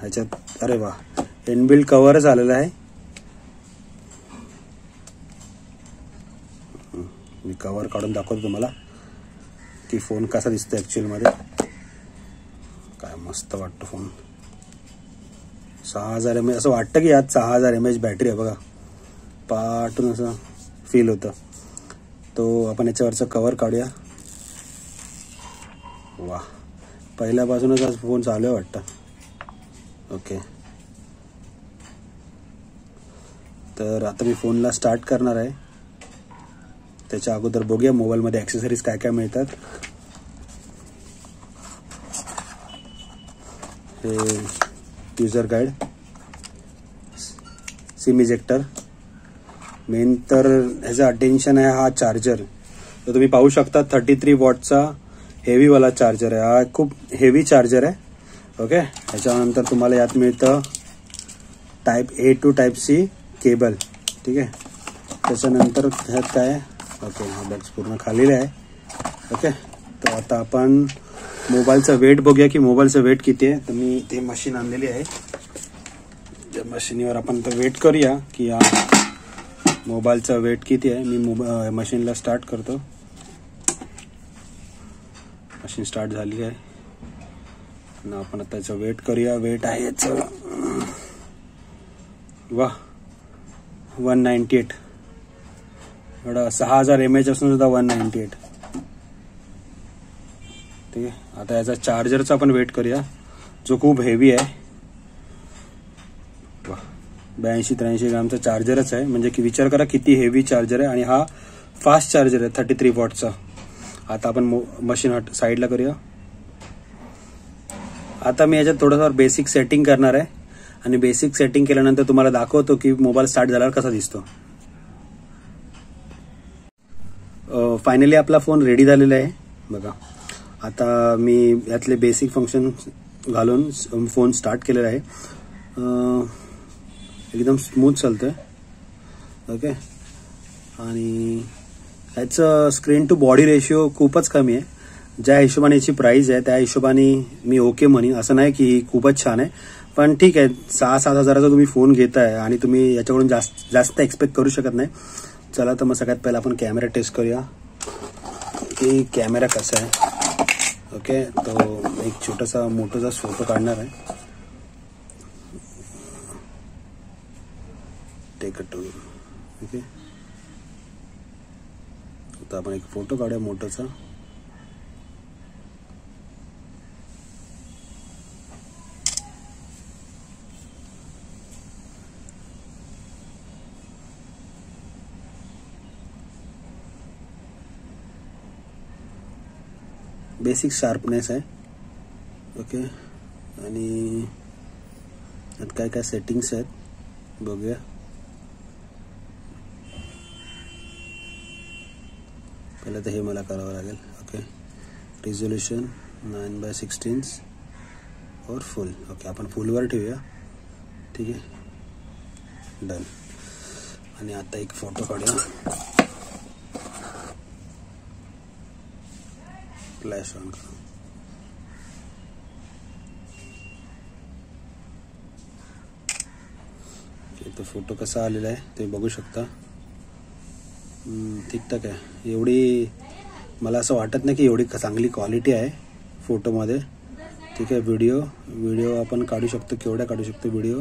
ह्याच्यात अरे वा इनबिल्ट कव्हरच आलेला आहे. मी कव्हर काढून दाखवतो तुम्हाला की फोन कसा दिसतो ॲक्च्युअलमध्ये. काय मस्त वाटतो फोन. 6000 mAh असं वाटतं की यात 6000 mAh बॅटरी आहे बघा. पाटून असं फील होतं. तो आपण याच्यावरचं कव्हर काढूया. वा पहिल्यापासूनच आज फोन चालू आहे वाटतं. ओके तर आता मी फोनला स्टार्ट करणार आहे. त्याच्या अगोदर बघूया मोबाईलमध्ये ॲक्सेसरीज काय काय मिळतात. हे user guide, SIM ejector, main तर ह्याचं अटेन्शन आहे हा चार्जर. तर तुम्ही पाहू शकता 33 वॉटचा हेवीवाला चार्जर आहे. हा खूप हेवी चार्जर आहे. ओके ह्याच्यानंतर तुम्हाला यात मिळतं type A to type C cable. ठीक आहे त्याच्यानंतर ह्यात काय आहे. ओके हा बॉक्स पूर्ण खालीला आहे. ओके तर आता आपण मोबाईलचं वेट बघूया की मोबाईलचं वेट किती आहे. तर मी ते मशीन आणलेली आहे. त्या मशीनीवर आपण तर वेट करूया की या मोबाईलचा वेट किती आहे. मी मशीनला स्टार्ट करतो. मशीन स्टार्ट झाली आहे आणि आपण आता याचं वेट करूया. वेट आहे याचं वा 198. एवढा 6000 mAh असून सुद्धा 198. ठीक आहे आता याचा चार्जरचा आपण वेट करूया जो खूप हेवी आहे. 82-83 ग्रामचा चार्जरच आहे. म्हणजे की विचार करा किती हेवी चार्जर आहे. आणि हा फास्ट चार्जर आहे 33 वॉटचा. आता आपण मशीन साईडला करूया. आता मी याच्यात थोडंसं बेसिक सेटिंग करणार आहे आणि बेसिक सेटिंग केल्यानंतर तुम्हाला दाखवतो की मोबाईल स्टार्ट झाल्यावर कसा दिसतो. फायनली आपला फोन रेडी झालेला आहे बघा. आता मी यातले बेसिक फंक्शन घालून फोन स्टार्ट केलेला आहे. एकदम स्मूथ चालतोय. ओके आणि ह्याचं स्क्रीन टू बॉडी रेशिओ खूपच कमी आहे. ज्या हिशोबाने याची प्राइस आहे त्या हिशोबाने मी ओके म्हणेन. असं नाही की खूपच छान आहे पण ठीक आहे. 6-7 हजाराचा तुम्ही फोन घेताय आणि तुम्ही याच्याकडून जास्त एक्सपेक्ट करू शकत नाही. चला तर मग सगळ्यात पहिला आपण कॅमेरा टेस्ट करूया की कॅमेरा कसा आहे. ओके तो एक छोटासा मोठासा फोटो काढणार आहे. Take a to. ओके आता आपण एक फोटो काढूया मोठासा. बेसिक शार्पनेस आहे. ओके आणि यात काय काय सेटिंग्स आहेत बघूया. पहिलं तर हे मला करावं लागेल. ओके रिझोल्युशन 9:16 और फुल. ओके आपण फुलवर ठेवूया. ठीक आहे डन. आणि आता एक फोटो काढूया. फ्लॅश ऑन करा. तो फोटो कसा आलेला आहे ते बघू शकता. ठीकठाक आहे. एवढी मला असं वाटत नाही की एवढी चांगली क्वालिटी आहे फोटोमध्ये. ठीक आहे व्हिडिओ आपण काढू शकतो. केवढा काढू शकतो व्हिडिओ.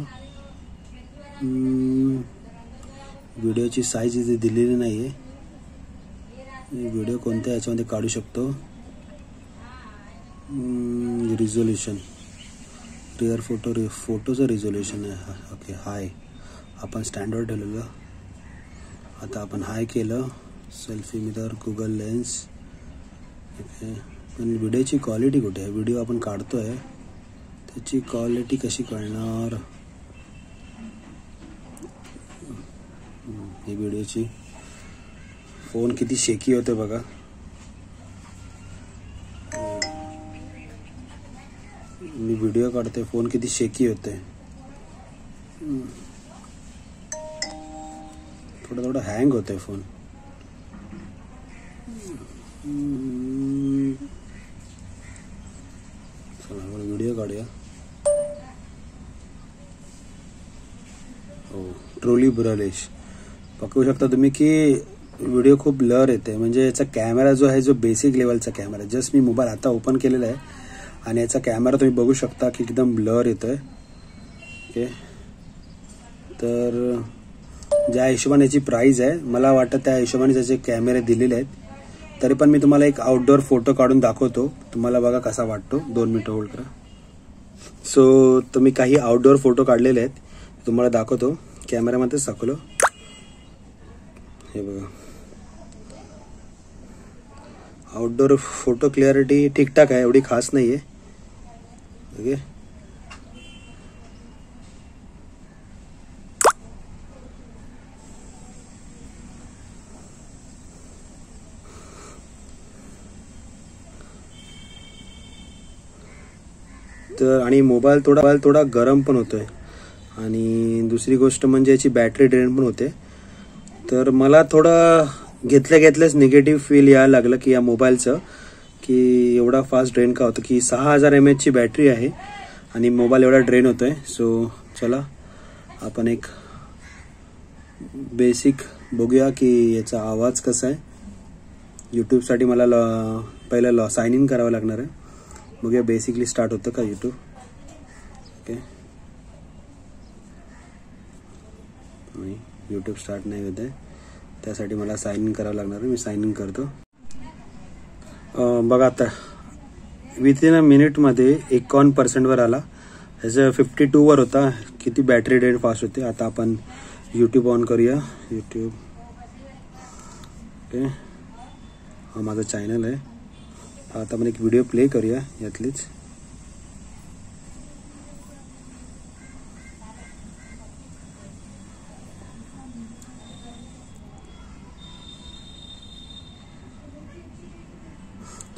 व्हिडिओची साईज इथे दिलेली नाही आहे. व्हिडिओ कोणत्या याच्यामध्ये काढू शकतो. रिझोल्युशन रिअर फोटोचं रिझोल्युशन आहे. ओके हाय आपण स्टँडवर ठेवलेलं. आता आपण हाय केलं. Selfie mirror Google lens. Okay पण व्हिडिओची क्वालिटी कुठे आहे. व्हिडिओ आपण काढतोय त्याची क्वालिटी कशी कळणार. ही व्हिडिओची फोन किती शेकी होते बघा. मी व्हिडिओ काढते फोन किती शेकी होते. थोडं हँग होते फोन. चला व्हिडिओ काढूया. ट्रोली ब्रलिश. बघू शकता तुम्ही की व्हिडिओ खूप ब्लर येते. म्हणजे याचा कॅमेरा जो आहे, जो बेसिक लेवलचा कॅमेरा, जस्ट मी मोबाईल आता ओपन केलेला आहे आणि याचा कॅमेरा तुम्ही बघू शकता की एकदम ब्लर येतोय. ओके, तर ज्या हिशोबाने याची प्राइस आहे, मला वाटतं त्या हिशोबाने त्याचे कॅमेरे दिलेले आहेत. तरी पण मी तुम्हाला एक आउटडोर फोटो काढून दाखवतो, तुम्हाला बघा कसा वाटतो. 2 मिनिटं होल्ड करा. सो तुम्ही काही आउटडोर फोटो काढलेले आहेत, तुम्हाला दाखवतो. कॅमेरामध्येच दाखवलो, हे बघा. आउटडोर फोटो क्लिअरिटी ठीकठाक आहे, एवढी खास नाही आहे. ओके, तर आणि मोबाईल थोडा गरम पण होतोय. आणि दुसरी गोष्ट म्हणजे याची बॅटरी ड्रेन पण होते. तर मला थोडं घेतल्याच निगेटिव्ह फील यायला लागलं की या मोबाईलचं, की एवढा फास्ट ड्रेन का होतं. की 6000 mAh ची बॅटरी आहे आणि मोबाईल एवढा ड्रेन होतोय. सो चला आपण एक बेसिक बघूया की याचा आवाज कसा आहे. यूट्यूबसाठी मला पहिलं साइन इन करावं लागणार आहे. बघूया बेसिकली स्टार्ट होतं का यूट्यूब. ओके, यूट्यूब स्टार्ट नाही होत आहे, त्यासाठी मला साइन इन करावं लागणार आहे. मी साइन इन करतो. बघा आता विथिन अ मिनिटमध्ये 51% आला. ह्याचं 52 होता. किती बॅटरी ड्रेन फास्ट होते. आता आपण यूट्यूब ऑन करूया. यूट्यूब, ओके, हा माझा चॅनल आहे. आता आपण एक व्हिडिओ प्ले करूया यातलीच.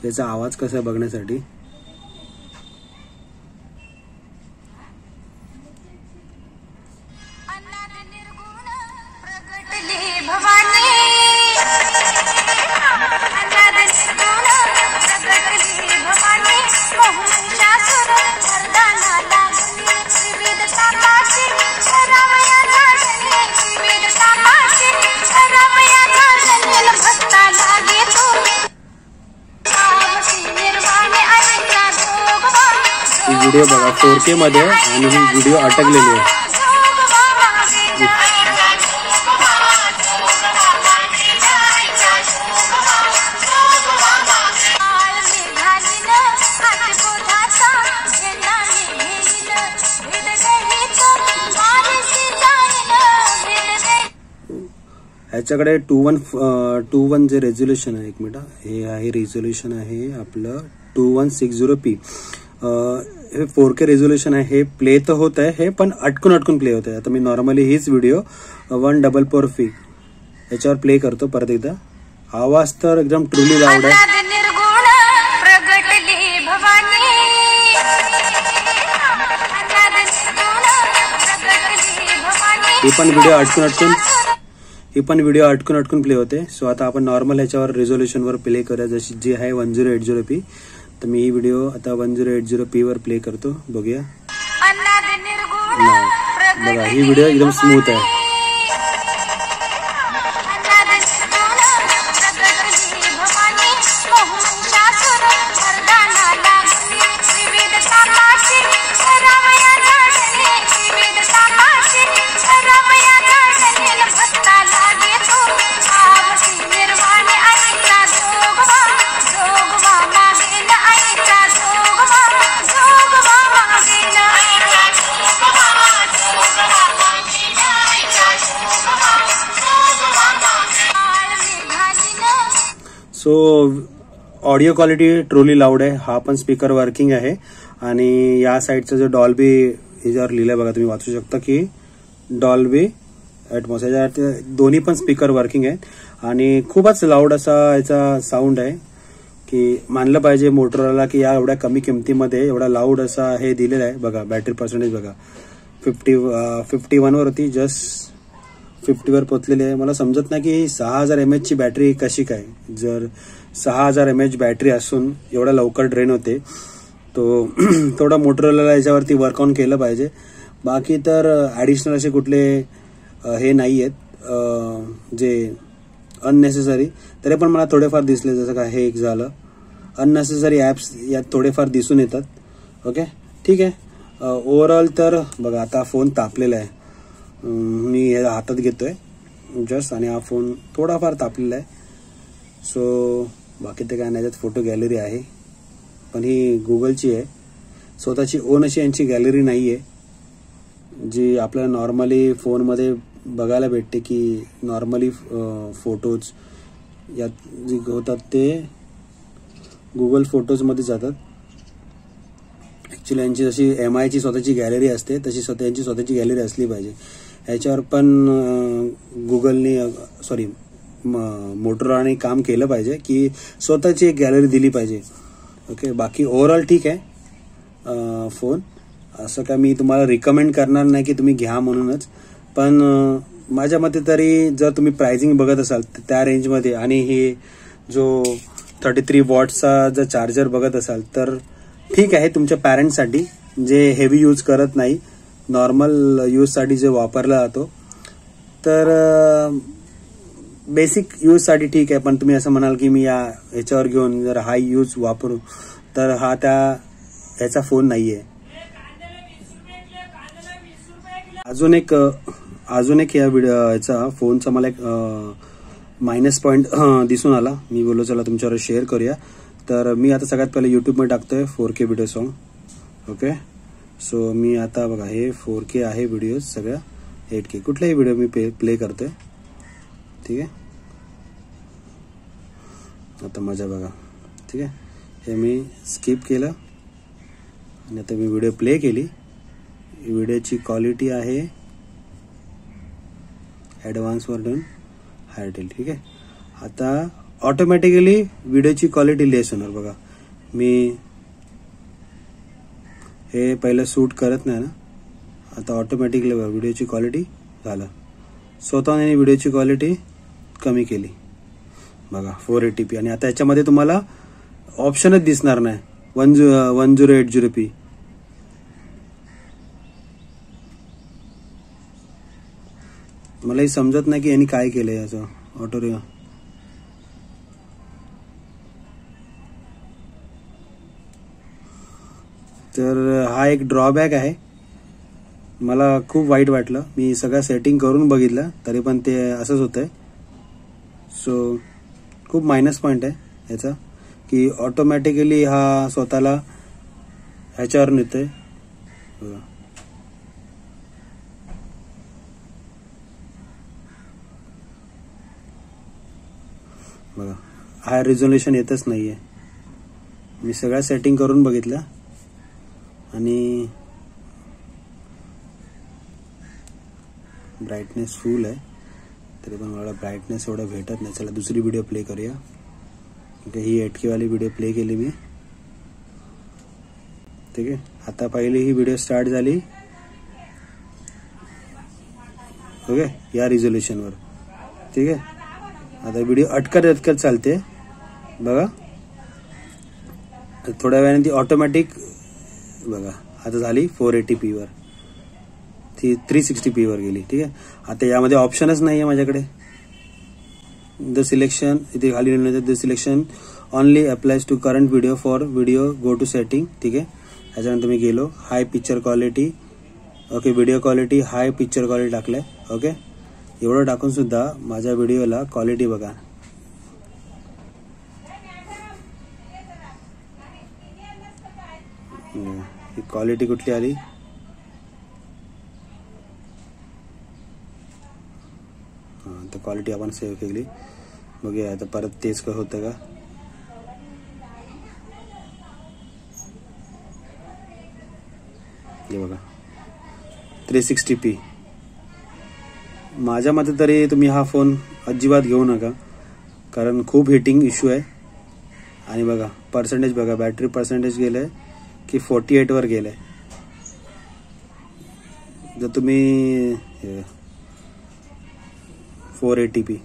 याचा आवाज कसा आहे बघण्यासाठी. व्हिडिओ बघा 4K मध्ये आणि ही व्हिडिओ अटकलेली आहे. ह्याच्याकडे 2.1 जे रेझोल्युशन आहे, 1 मिनिट, हे आहे रेझोल्युशन आहे आपलं 2160p. हे 4K रेझोल्युशन आहे. हे प्ले तर होत आहे, हे पण अटकून प्ले होत आहे. आता मी नॉर्मली हीच व्हिडिओ 144p याच्यावर प्ले करतो परत एकदा. आवाज तर एकदम ट्रुली लाऊड आहे. ही पण व्हिडिओ अटकून प्ले होते. सो आता आपण नॉर्मल ह्याच्यावर रेझोल्युशनवर प्ले करूया, जशी जी आहे 1080p. तर मी ही व्हिडिओ आता 1080p वर प्ले करतो. बघूया, बघा ही व्हिडिओ एकदम स्मूथ आहे. So audio quality truly loud आहे. हा पण स्पीकर वर्किंग आहे. आणि या साईडचा जो डॉल्बी याच्यावर लिहिलंय बघा, तुम्ही वाचू शकता की डॉल्बी ॲटमॉस. याच्या दोन्ही पण स्पीकर वर्किंग आहेत आणि खूपच लाऊड असा याचा साऊंड आहे. की मानलं पाहिजे मोटोरोला की या एवढ्या कमी किमतीमध्ये एवढा लाऊड असा हे दिलेला आहे. बघा बॅटरी पर्सेंटेज बघा 51 वर होती, जस्ट 50 वर पोचलेली आहे. मला समजत नाही की 6000 mAh ची बॅटरी कशी काय. जर 6000 mAh बॅटरी असून एवढा लवकर ड्रेन होते, तो थोडा मोटोरोला याच्यावरती वर्क ऑन केलं पाहिजे. बाकी तर ॲडिशनल असे कुठले हे नाही आहेत जे अननेसेसरी, तरी पण मला थोडेफार दिसले. जसं काय हे एक झालं, अननेसेसरी ॲप्स यात थोडेफार दिसून येतात. ओके ठीक आहे. ओव्हरऑल तर बघा आता फोन तापलेला आहे. मी हे हातात घेतोय जस्ट आणि हा फोन थोडाफार तापलेला आहे. सो बाकी ते काय नाही, त्यात फोटो गॅलरी आहे पण ही गुगलची आहे, स्वतःची ओन अशी यांची गॅलरी नाही आहे जी आपल्याला नॉर्मली फोनमध्ये बघायला भेटते की नॉर्मली फोटोज यात जे होतात ते गुगल फोटोजमध्ये जातात. ॲक्च्युली यांची जशी MIची स्वतःची गॅलरी असते तशी यांची स्वतःची गॅलरी असली पाहिजे. ह्याच्यावर पण गुगलनी मोटोरोलाने काम केलं पाहिजे की स्वतःची एक गॅलरी दिली पाहिजे. ओके बाकी ओव्हरऑल ठीक आहे फोन. असं काय मी तुम्हाला रिकमेंड करणार नाही की तुम्ही घ्या म्हणूनच, पण माझ्या मते तरी जर तुम्ही प्राइसिंग बघत असाल तर त्या रेंजमध्ये आणि हे जो 33 वॉटचा जर चार्जर बघत असाल तर ठीक आहे तुमच्या पॅरेंट्ससाठी जे हेवी यूज करत नाही, नॉर्मल यूजसाठी जे वापरला जातो, तर बेसिक यूजसाठी ठीक आहे. पण तुम्ही असं म्हणाल की मी ह्याच्यावर घेऊन जर हाय यूज वापरू तर हा ह्याचा फोन नाही आहे. अजून एक या ह्याचा फोनचा मला एक मायनस पॉईंट दिसून आला. मी बोललो चला तुमच्यावर शेअर करूया. तर मी आता सगळ्यात पहिले यूट्यूबमध्ये टाकतोय 4K video song. Okay so मी आता बघा हे 4K आहे व्हिडिओज सगळ्या, 8K कुठलाही व्हिडिओ मी प्ले करतोय. ठीक आहे आता मजा बघा. ठीक आहे हे मी स्किप केलं आणि आता मी व्हिडिओ प्ले केली. व्हिडिओची क्वालिटी आहे ॲडव्हान्स वर्जन हायटेल. ठीक आहे आता ऑटोमॅटिकली व्हिडिओची क्वालिटी लेस होणार. बघा मी हे पहिलं शूट करत नाही ना, आता ऑटोमॅटिकली बघा व्हिडिओची क्वालिटी झालं. स्वतःने व्हिडिओची क्वालिटी कमी केली बघा 480p. आणि आता याच्यामध्ये तुम्हाला ऑप्शनच दिसणार नाही 1080p. मलाही समजत नाही की यांनी काय केलंय याचं ऑटो. तर हा एक ड्रॉबॅक आहे. मला खूप वाईट वाटलं. मी सगळं सेटिंग करून बघितलं तरी पण ते असंच होतंय. सो खूप मायनस पॉईंट आहे याचा की ऑटोमॅटिकली हा स्वतःला ह्याच्यावर नेतोय. बघा हाय रिझोल्युशन येतच नाहीये. मी सगळ्या सेटिंग करून बघितलं आणि ब्राईटनेस फुल आहे तरी पण मला ब्राईटनेस एवढा भेटत नाही. चला दुसरी व्हिडिओ प्ले करूया. ओके ही 8K वाली व्हिडिओ प्ले केली मी. ठीक आहे आता पहिली ही व्हिडिओ स्टार्ट झाली. ओके या रिझोल्युशनवर. ठीक आहे आता व्हिडिओ अटकत चालते बघा. थोड्या वेळाने ती ऑटोमॅटिक बघा आता झाली 480p वर, ती 360p वर गेली. ठीक आहे आता यामध्ये ऑप्शनच नाही आहे माझ्याकडे. द सिलेक्शन इथे खाली the selection only applies to current video for video go to setting. ठीक आहे ह्याच्यानंतर मी गेलो high picture quality. Okay video quality high picture quality टाकलंय. ओके एवढं टाकून सुद्धा माझ्या व्हिडिओला क्वालिटी बघा. ही क्वालिटी कुठली आली. तर क्वालिटी आपण सेव्ह केली. बघूया आता परत तेच का होतं का. हे बघा 360p. माझ्या मते तरी तुम्ही हा फोन अजिबात घेऊ नका कारण खूप हिटिंग इश्यू आहे. आणि बघा पर्सेंटेज बघा बॅटरी पर्सेंटेज गेलंय की 48 वर गेलंय. जर तुम्ही 480p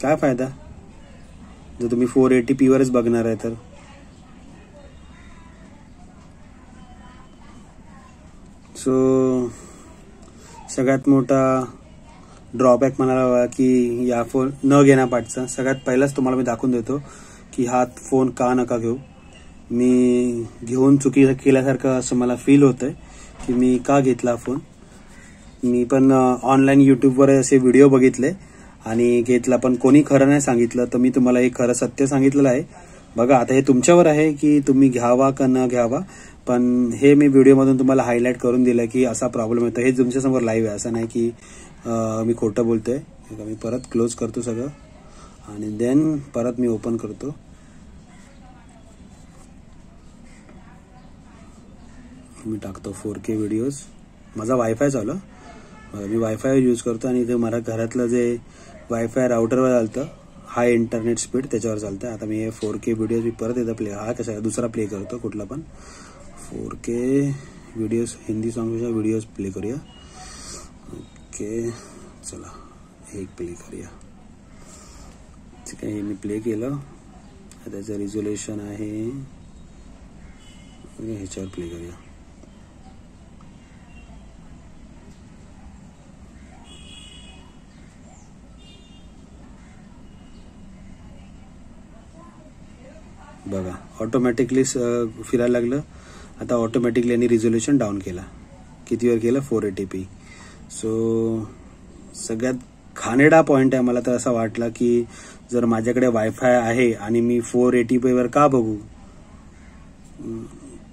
काय फायदा जर तुम्ही 480p वरच बघणार आहे तर. सो सगळ्यात मोठा ड्रॉबॅक म्हणाला की या फोन न घेण्यापाठचा सगळ्यात पहिलाच तुम्हाला मी दाखवून देतो की हा फोन का नका घेऊ. मी घेऊन चुकी केल्यासारखं असं मला फील होतंय की मी का घेतला फोन. मी पण ऑनलाईन यूट्यूबवर असे व्हिडिओ बघितले आणि घेतला, पण कोणी खरं नाही सांगितलं. तर मी तुम्हाला एक खरं सत्य सांगितलेलं आहे. बघा आता हे तुमच्यावर आहे की तुम्ही घ्यावा का न घ्यावा, पण हे मी व्हिडिओमधून तुम्हाला हायलाईट करून दिलं की असा प्रॉब्लेम येतो. हे तुमच्यासमोर लाईव्ह आहे, असं नाही की मी खोटं बोलतोय. मी परत क्लोज करतो सगळं आणि देन परत मी ओपन करतो. मी टाकतो 4K व्हिडिओज. माझा वायफाय चालू, मी वायफाय यूज करतो आणि इथे मला घरातलं जे वायफाय राउटरवर चालतं हाय इंटरनेट स्पीड त्याच्यावर चालतं. आता मी हे 4K व्हिडिओज मी परत एकदा प्ले कसा दुसरा प्ले करतो कुठला पण 4K व्हिडिओज हिंदी सॉंगच्या व्हिडिओज प्ले करूया. ओके चला एक प्ले करूया. ठीक आहे, मी प्ले केलं. त्याचं रिझोल्युशन आहे ह्याच्यावर प्ले करूया. बघा ऑटोमॅटिकली फिरायला लागलं. आता ऑटोमॅटिकली यांनी रिझोल्युशन डाऊन केला. कितीवर केलं 480p. सो सगळ्यात घाणेरडा पॉईंट आहे मला तर असा वाटला की जर माझ्याकडे वायफाय आहे आणि मी 480p वर का बघू.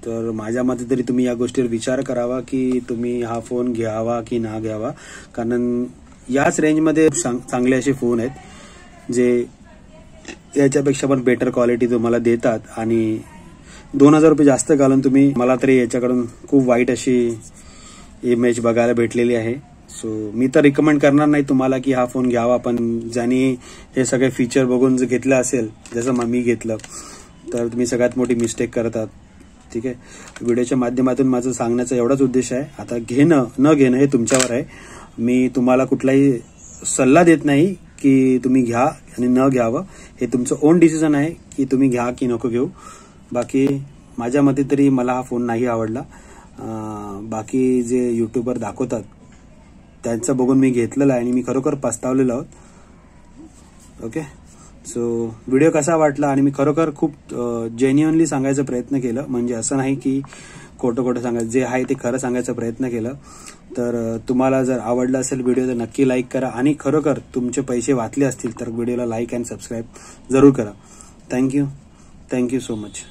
तर माझ्या मते तरी तुम्ही या गोष्टीवर विचार करावा की तुम्ही हा फोन घ्यावा की ना घ्यावा. कारण याच रेंजमध्ये चांगले असे फोन आहेत जे याच्यापेक्षा पण बेटर क्वालिटी तुम्हाला देतात आणि 2000 रुपये जास्त घालून तुम्ही, मला तरी याच्याकडून खूप वाईट अशी इमेज बघायला भेटलेली आहे. सो मी तर रिकमेंड करणार नाही तुम्हाला की हा फोन घ्यावा, पण ज्यांनी हे सगळे फीचर बघून जर घेतलं असेल जसं मी घेतलं तर तुम्ही सगळ्यात मोठी मिस्टेक करतात. ठीक आहे, व्हिडिओच्या माध्यमातून माझं सांगण्याचा एवढाच उद्देश आहे. आता घेणं न घेणं हे तुमच्यावर आहे. मी तुम्हाला कुठलाही सल्ला देत नाही की तुम्ही घ्या आणि न घ्यावं. हे तुमचं ओन डिसिजन आहे की तुम्ही घ्या की नको घेऊ. बाकी माझ्या मते तरी मला हा फोन नाही आवडला. बाकी जे यूट्यूबर दाखवतात त्यांचं बघून मी घेतलेलं आहे आणि मी खरोखर पस्तावलेलो आहोत. ओके, सो व्हिडिओ कसा वाटला आणि मी खरोखर खूप जेन्युअनली सांगायचा प्रयत्न केलं. म्हणजे असं नाही की खोटं सांगायचं, जे आहे ते खरं सांगायचा प्रयत्न केलं. तर तुम्हाला जर आवडला असेल व्हिडिओ तर नक्की लाईक करा आणि खरोखर तुमचे पैसे वाचले असतील तर व्हिडिओला लाईक अँड सबस्क्राईब जरूर करा. Thank you so much.